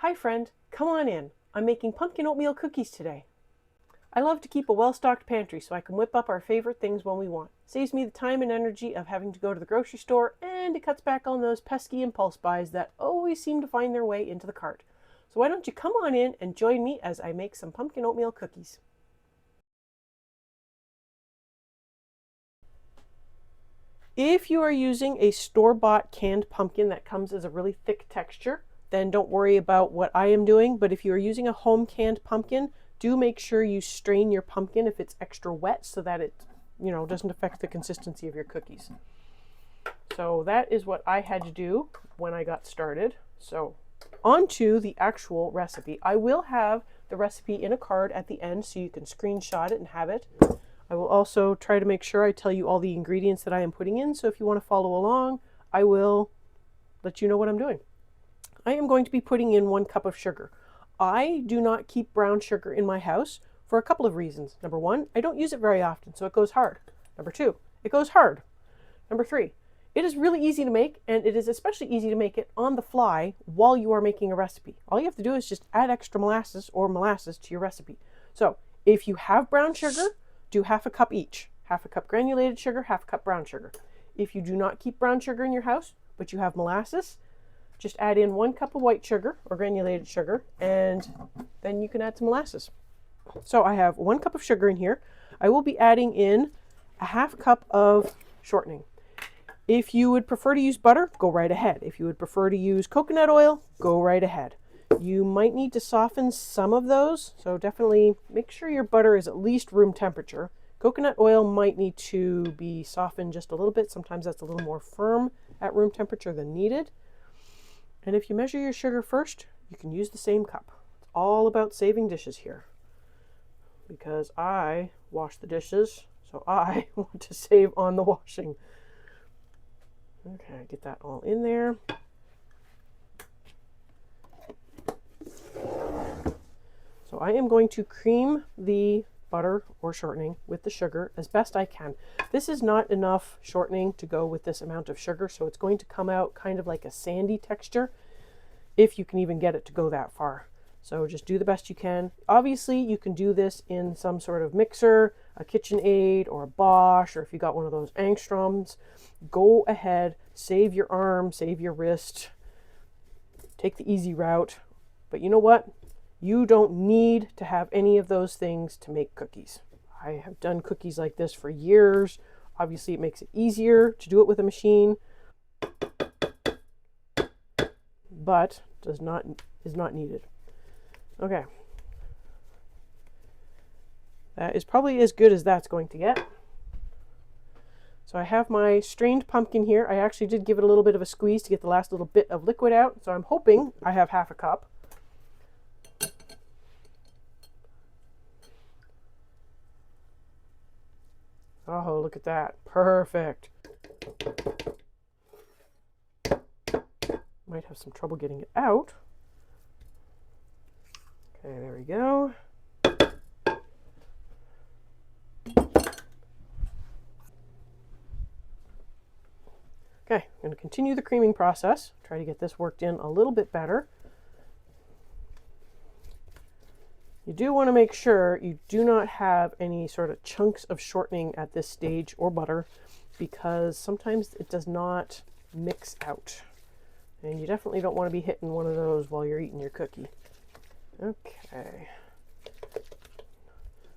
Hi friend, come on in. I'm making pumpkin oatmeal cookies today. I love to keep a well-stocked pantry so I can whip up our favorite things when we want. Saves me the time and energy of having to go to the grocery store, and it cuts back on those pesky impulse buys that always seem to find their way into the cart. So why don't you come on in and join me as I make some pumpkin oatmeal cookies. If you are using a store-bought canned pumpkin that comes as a really thick texture, then don't worry about what I am doing. But if you are using a home canned pumpkin, do make sure you strain your pumpkin if it's extra wet so that it, doesn't affect the consistency of your cookies. So that is what I had to do when I got started. So on to the actual recipe. I will have the recipe in a card at the end so you can screenshot it and have it. I will also try to make sure I tell you all the ingredients that I am putting in, so if you want to follow along, I will let you know what I'm doing. I am going to be putting in 1 cup of sugar. I do not keep brown sugar in my house for a couple of reasons. Number 1, I don't use it very often, so it goes hard. Number 2, it goes hard. Number 3, it is really easy to make, and it is especially easy to make it on the fly while you are making a recipe. All you have to do is just add extra molasses or molasses to your recipe. So if you have brown sugar, do 1/2 cup each. 1/2 cup granulated sugar, 1/2 cup brown sugar. If you do not keep brown sugar in your house, but you have molasses, just add in 1 cup of white sugar or granulated sugar, and then you can add some molasses. So I have 1 cup of sugar in here. I will be adding in 1/2 cup of shortening. If you would prefer to use butter, go right ahead. If you would prefer to use coconut oil, go right ahead. You might need to soften some of those, so definitely make sure your butter is at least room temperature. Coconut oil might need to be softened just a little bit. Sometimes that's a little more firm at room temperature than needed. And if you measure your sugar first, you can use the same cup. It's all about saving dishes here. Because I wash the dishes, so I want to save on the washing. Okay, get that all in there. So I am going to cream the butter or shortening with the sugar as best I can. This is not enough shortening to go with this amount of sugar, so it's going to come out kind of like a sandy texture, if you can even get it to go that far. So just do the best you can. Obviously, you can do this in some sort of mixer, a KitchenAid or a Bosch, or if you got one of those angstroms, go ahead, save your arm, save your wrist, take the easy route. But you know what? You don't need to have any of those things to make cookies. I have done cookies like this for years. Obviously, it makes it easier to do it with a machine, but is not needed. Okay. That is probably as good as that's going to get. So I have my strained pumpkin here. I actually did give it a little bit of a squeeze to get the last little bit of liquid out. So I'm hoping I have 1/2 cup. Oh, look at that. Perfect. Might have some trouble getting it out. Okay, there we go. Okay, I'm going to continue the creaming process. Try to get this worked in a little bit better. You do want to make sure you do not have any sort of chunks of shortening at this stage or butter, because sometimes it does not mix out. And you definitely don't want to be hitting one of those while you're eating your cookie. Okay.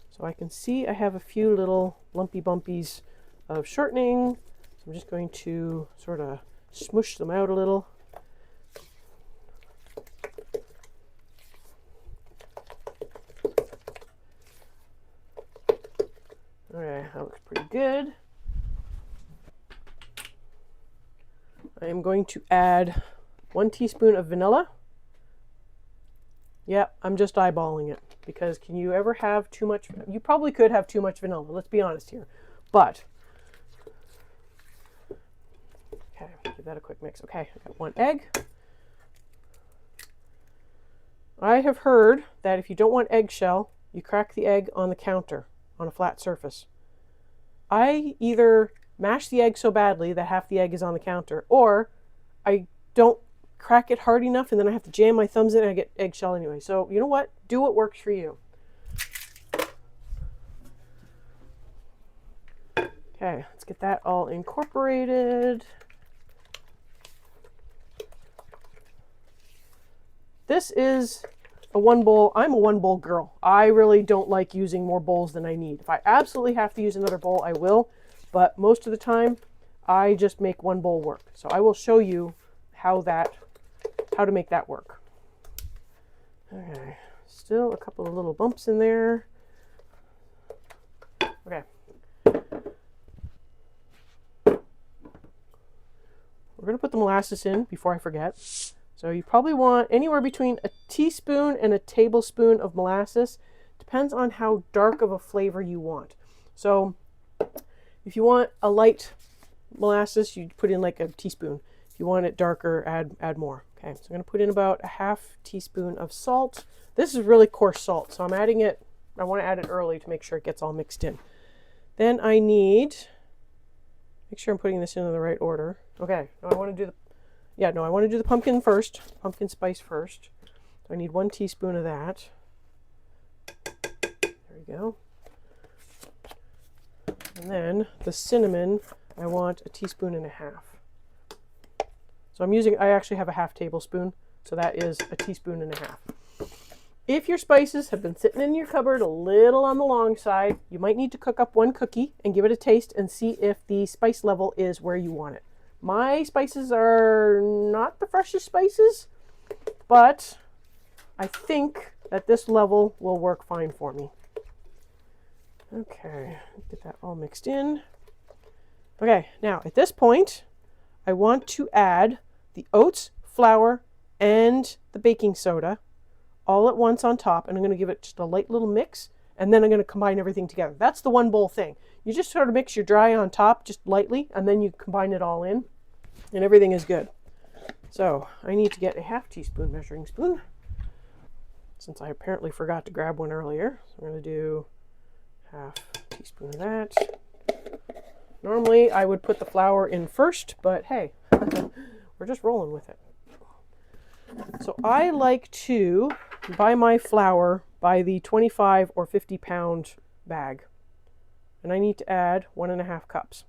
So I can see I have a few little lumpy bumpies of shortening. So I'm just going to sort of smush them out a little. Okay, that looks pretty good. I am going to add 1 teaspoon of vanilla. Yeah, I'm just eyeballing it, because can you ever have too much? You probably could have too much vanilla, let's be honest here. But, okay, give that a quick mix. Okay, I got 1 egg. I have heard that if you don't want eggshell, you crack the egg on the counter on a flat surface. I either mash the egg so badly that half the egg is on the counter, or I don't crack it hard enough and then I have to jam my thumbs in and I get eggshell anyway. So you know what? Do what works for you. Okay, let's get that all incorporated. This is a one bowl. I'm a one bowl girl. I really don't like using more bowls than I need. If I absolutely have to use another bowl, I will. But most of the time, I just make one bowl work. So I will show you how to make that work. Okay, still a couple of little bumps in there. Okay. We're going to put the molasses in before I forget. So you probably want anywhere between a teaspoon and a tablespoon of molasses. Depends on how dark of a flavor you want. So if you want a light molasses, you put in like a teaspoon. If you want it darker, add more. Okay, so I'm going to put in about a half teaspoon of salt. This is really coarse salt, so I'm adding it. I want to add it early to make sure it gets all mixed in. Then I need, make sure I'm putting this in the right order. Okay, now I want to do I want to do the pumpkin first, pumpkin spice first. So I need 1 teaspoon of that. There we go. And then the cinnamon, I want 1.5 teaspoons. So I actually have a half tablespoon, so that is 1.5 teaspoons. If your spices have been sitting in your cupboard a little on the long side, you might need to cook up 1 cookie and give it a taste and see if the spice level is where you want it. My spices are not the freshest spices, but I think that this level will work fine for me. Okay, get that all mixed in. Okay, now at this point, I want to add the oats, flour, and the baking soda all at once on top, and I'm going to give it just a light little mix, and then I'm going to combine everything together. That's the one bowl thing. You just sort of mix your dry on top just lightly, and then you combine it all in, and everything is good. So I need to get a half teaspoon measuring spoon, since I apparently forgot to grab one earlier. So I'm going to do half teaspoon of that. Normally I would put the flour in first, but hey, we're just rolling with it. So I like to buy my flour by the 25 or 50 pound bag. And I need to add 1.5 cups.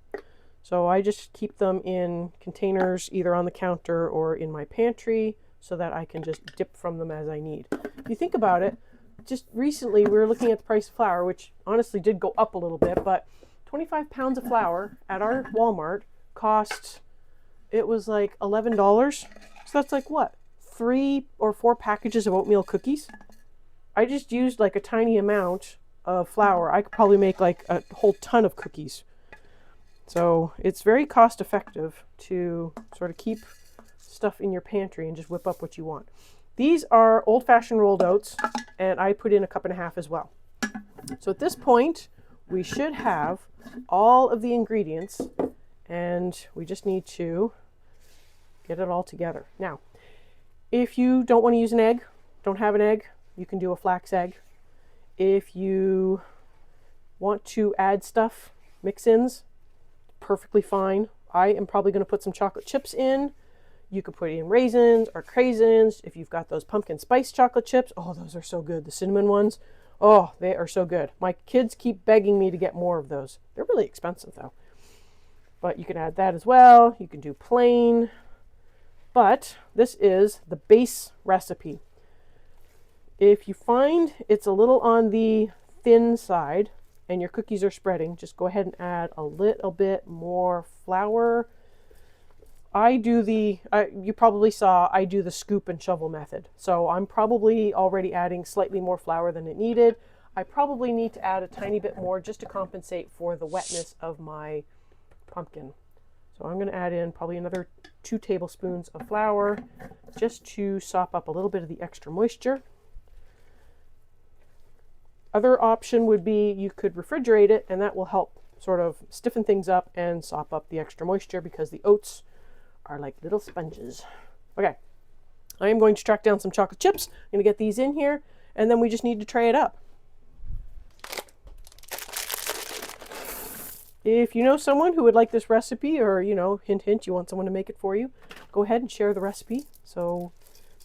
So I just keep them in containers either on the counter or in my pantry so that I can just dip from them as I need. If you think about it, just recently we were looking at the price of flour, which honestly did go up a little bit, but 25 pounds of flour at our Walmart cost, it was like $11. So that's like what? 3 or 4 packages of oatmeal cookies. I just used like a tiny amount of flour. I could probably make like a whole ton of cookies. So it's very cost effective to sort of keep stuff in your pantry and just whip up what you want. These are old-fashioned rolled oats, and I put in 1.5 cups as well. So at this point, we should have all of the ingredients, and we just need to get it all together. Now, if you don't want to use an egg, don't have an egg, you can do a flax egg. If you want to add stuff, mix-ins, perfectly fine. I am probably going to put some chocolate chips in. You could put in raisins or craisins. If you've got those pumpkin spice chocolate chips, oh, those are so good. The cinnamon ones, oh, they are so good. My kids keep begging me to get more of those. They're really expensive though. But you can add that as well. You can do plain. But this is the base recipe. If you find it's a little on the thin side and your cookies are spreading, just go ahead and add a little bit more flour. You probably saw I do the scoop and shovel method. So I'm probably already adding slightly more flour than it needed. I probably need to add a tiny bit more just to compensate for the wetness of my pumpkin. So I'm going to add in probably another 2 tablespoons of flour just to sop up a little bit of the extra moisture. Other option would be you could refrigerate it, and that will help sort of stiffen things up and sop up the extra moisture because the oats are like little sponges. Okay, I am going to track down some chocolate chips. I'm going to get these in here, and then we just need to tray it up. If you know someone who would like this recipe, or, you know, hint, hint, you want someone to make it for you, go ahead and share the recipe. So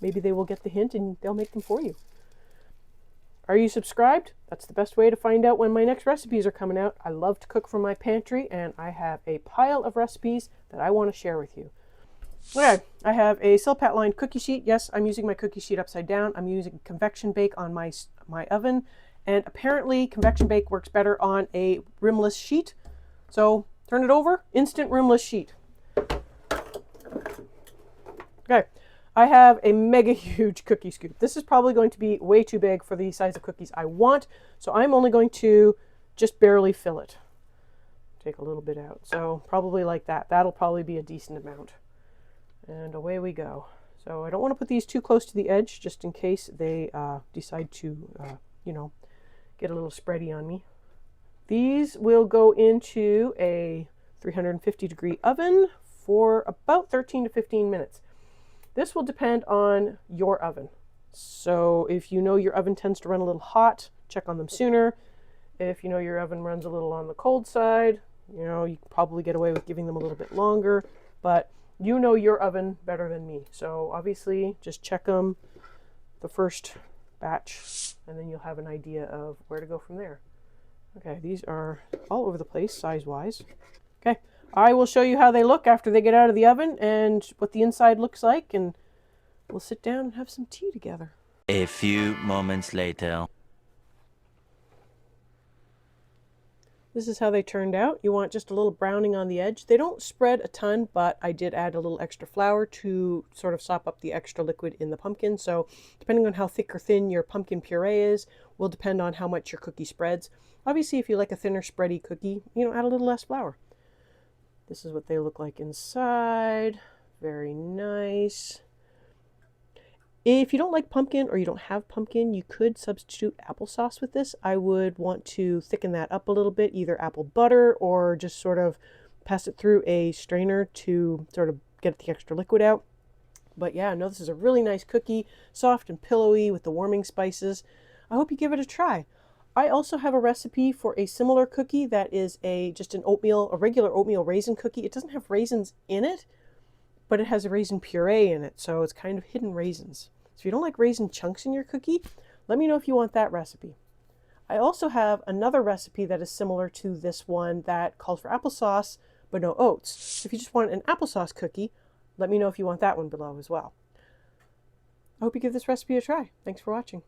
maybe they will get the hint and they'll make them for you. Are you subscribed? That's the best way to find out when my next recipes are coming out. I love to cook from my pantry, and I have a pile of recipes that I want to share with you. Okay, I have a Silpat lined cookie sheet. Yes, I'm using my cookie sheet upside down. I'm using convection bake on my oven, and apparently convection bake works better on a rimless sheet. So turn it over, instant rimless sheet. Okay. I have a mega huge cookie scoop. This is probably going to be way too big for the size of cookies I want, so I'm only going to just barely fill it. Take a little bit out. So probably like that. That'll probably be a decent amount. And away we go. So I don't want to put these too close to the edge, just in case they decide to, get a little spready on me. These will go into a 350-degree oven for about 13 to 15 minutes. This will depend on your oven. So if you know your oven tends to run a little hot, check on them sooner. If you know your oven runs a little on the cold side, you can probably get away with giving them a little bit longer, but you know your oven better than me. So obviously just check them the first batch, and then you'll have an idea of where to go from there. Okay, these are all over the place size-wise. Okay. I will show you how they look after they get out of the oven and what the inside looks like, and we'll sit down and have some tea together. A few moments later. This is how they turned out. You want just a little browning on the edge. They don't spread a ton, but I did add a little extra flour to sort of sop up the extra liquid in the pumpkin. So depending on how thick or thin your pumpkin puree is, will depend on how much your cookie spreads. Obviously, if you like a thinner spready cookie, add a little less flour. This is what they look like inside. Very nice. If you don't like pumpkin or you don't have pumpkin, you could substitute applesauce with this. I would want to thicken that up a little bit, either apple butter or just sort of pass it through a strainer to sort of get the extra liquid out. But yeah, no, this is a really nice cookie, soft and pillowy with the warming spices. I hope you give it a try. I also have a recipe for a similar cookie that is a regular oatmeal raisin cookie. It doesn't have raisins in it, but it has a raisin puree in it, so it's kind of hidden raisins. So if you don't like raisin chunks in your cookie, let me know if you want that recipe. I also have another recipe that is similar to this one that calls for applesauce, but no oats. So if you just want an applesauce cookie, let me know if you want that one below as well. I hope you give this recipe a try. Thanks for watching.